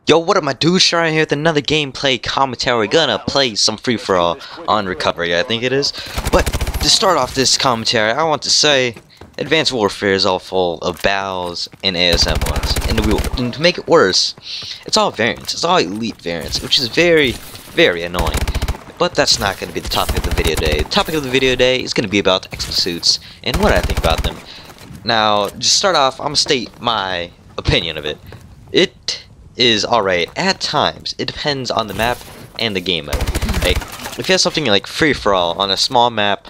Yo, what up, my dude? Sharon here with another gameplay commentary. We're gonna play some free-for-all on Recovery, I think it is. But to start off this commentary, I want to say Advanced Warfare is all full of BALs and ASM ones. And to make it worse, it's all variants. It's all elite variants, which is very, very annoying. But that's not going to be the topic of the video today. The topic of the video today is going to be about Exo Suits and what I think about them. Now, to start off, I'm going to state my opinion of it. It is alright at times. It depends on the map and the game mode. Like, if you have something like free-for-all on a small map,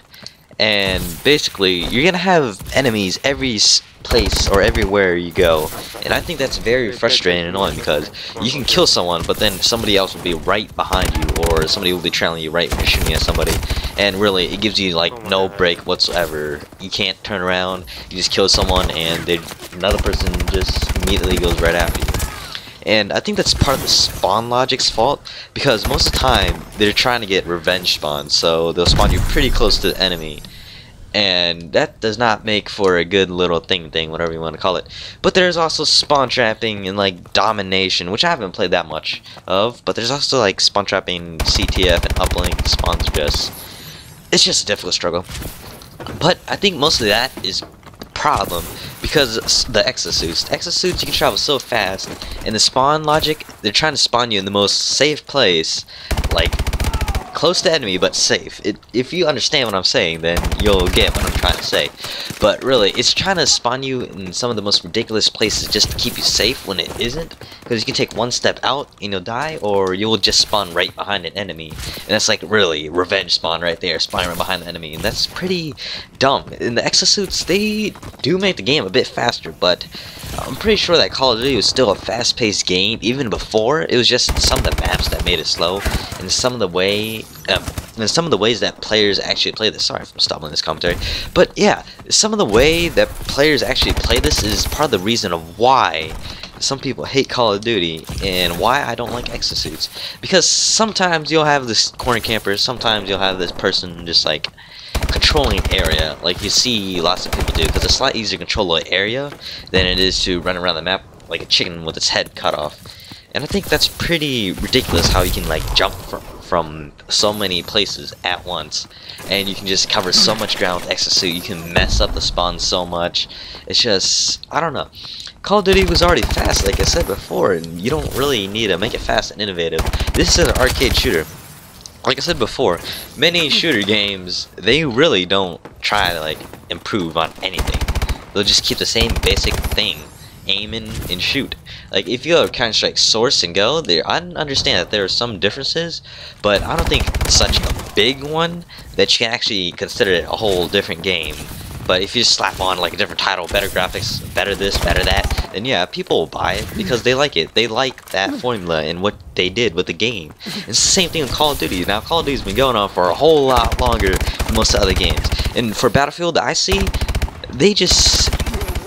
and basically you're gonna have enemies every place or everywhere you go, and I think that's very frustrating and annoying because you can kill someone, but then somebody else will be right behind you, or somebody will be trailing you right when you're shooting at somebody, and really it gives you like no break whatsoever. You can't turn around, you just kill someone and another person just immediately goes right after you. And I think that's part of the spawn logic's fault, because most of the time they're trying to get revenge spawns, so they'll spawn you pretty close to the enemy, and that does not make for a good little thing, whatever you want to call it. But there's also spawn trapping and like domination, which I haven't played that much of, but there's also like spawn trapping, CTF, and uplink spawns. It's just a difficult struggle. But I think most of that is problem because the Exo Suits, you can travel so fast, and the spawn logic, they're trying to spawn you in the most safe place, like close to enemy but safe. If you understand what I'm saying, then you'll get what I'm trying to say. But really, it's trying to spawn you in some of the most ridiculous places just to keep you safe when it isn't, because you can take one step out and you'll die, or you'll just spawn right behind an enemy, and that's like really revenge spawn right there, spawning right behind the enemy, and that's pretty dumb. In the Exo Suits, they do make the game a bit faster, but I'm pretty sure that Call of Duty was still a fast-paced game even before. It was just some of the maps that made it slow, and some of the ways that players actually play this. Sorry for stopping this commentary, but yeah, some of the way that players actually play this is part of the reason of why some people hate Call of Duty and why I don't like Exo Suits. Because sometimes you'll have this corner camper, sometimes you'll have this person just like controlling area, like you see lots of people do, because it's a lot easier to control an area than it is to run around the map like a chicken with its head cut off. And I think that's pretty ridiculous how you can like jump from so many places at once, and you can just cover so much ground with Exo Suit. You can mess up the spawn so much. It's just, I don't know. Call of Duty was already fast, like I said before, and you don't really need to make it fast and innovative. This is an arcade shooter. Like I said before, many shooter games, they really don't try to like improve on anything. They'll just keep the same basic thing, aim and shoot. Like if you have Counter-Strike Source and Go, I understand that there are some differences, but I don't think it's such a big one that you can actually consider it a whole different game. But if you just slap on like a different title, better graphics, better this, better that, then yeah, people will buy it because they like it. They like that formula and what they did with the game. It's the same thing with Call of Duty. Now, Call of Duty's been going on for a whole lot longer than most other games. And for Battlefield, I see, they just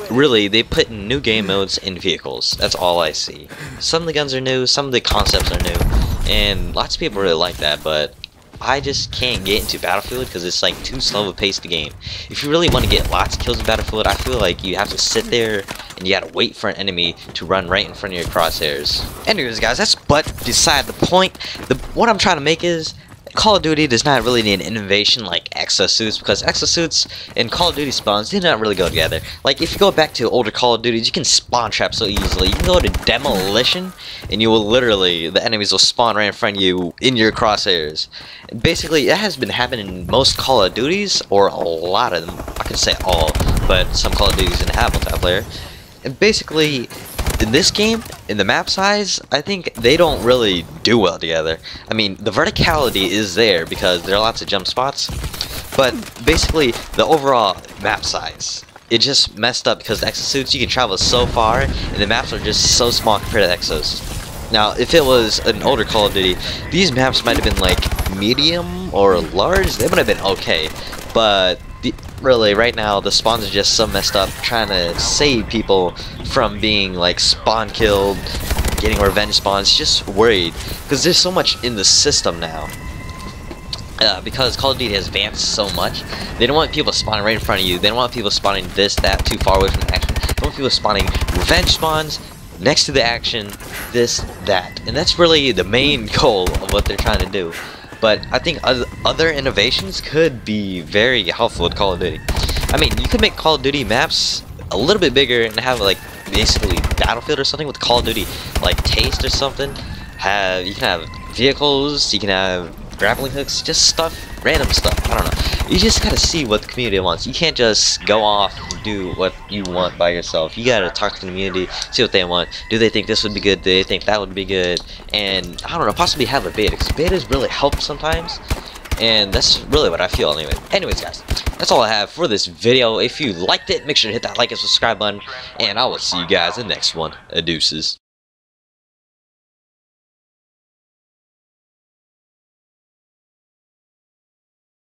really, they put in new game modes in vehicles. That's all I see. Some of the guns are new, some of the concepts are new, and lots of people really like that, but I just can't get into Battlefield because it's like too slow of a pace to game. If you really want to get lots of kills in Battlefield, I feel like you have to sit there and you gotta wait for an enemy to run right in front of your crosshairs. Anyways, guys, that's but beside the point. What I'm trying to make is, Call of Duty does not really need an innovation like Exo Suits, because Exo Suits and Call of Duty spawns do not really go together. Like, if you go back to older Call of Duties, you can spawn trap so easily. You can go to Demolition, and you will literally, the enemies will spawn right in front of you in your crosshairs. And basically, that has been happening in most Call of Duties, or a lot of them. I can say all, but some Call of Duties didn't have multiplayer. And basically, in this game, in the map size, I think they don't really do well together. I mean, the verticality is there because there are lots of jump spots, but basically, the overall map size, it just messed up because the Exo Suits, you can travel so far, and the maps are just so small compared to Exos. Now, if it was an older Call of Duty, these maps might have been like medium or large. They would have been okay, but really, right now, the spawns are just so messed up, trying to save people from being, like, spawn killed, getting revenge spawns, just worried, because there's so much in the system now. Because Call of Duty has advanced so much, they don't want people spawning right in front of you, they don't want people spawning this, that, too far away from the action, they don't want people spawning revenge spawns, next to the action, this, that. And that's really the main goal of what they're trying to do. But I think other innovations could be very helpful with Call of Duty. I mean, you could make Call of Duty maps a little bit bigger and have like basically Battlefield or something with Call of Duty like taste or something. You can have vehicles, you can have grappling hooks, just stuff, random stuff. I don't know. You just gotta see what the community wants. You can't just go off and do what you want by yourself. You gotta talk to the community, see what they want. Do they think this would be good? Do they think that would be good? And I don't know, possibly have a beta, because betas really help sometimes. And that's really what I feel anyway. Anyways, guys, that's all I have for this video. If you liked it, make sure to hit that like and subscribe button. And I will see you guys in the next one. Deuces.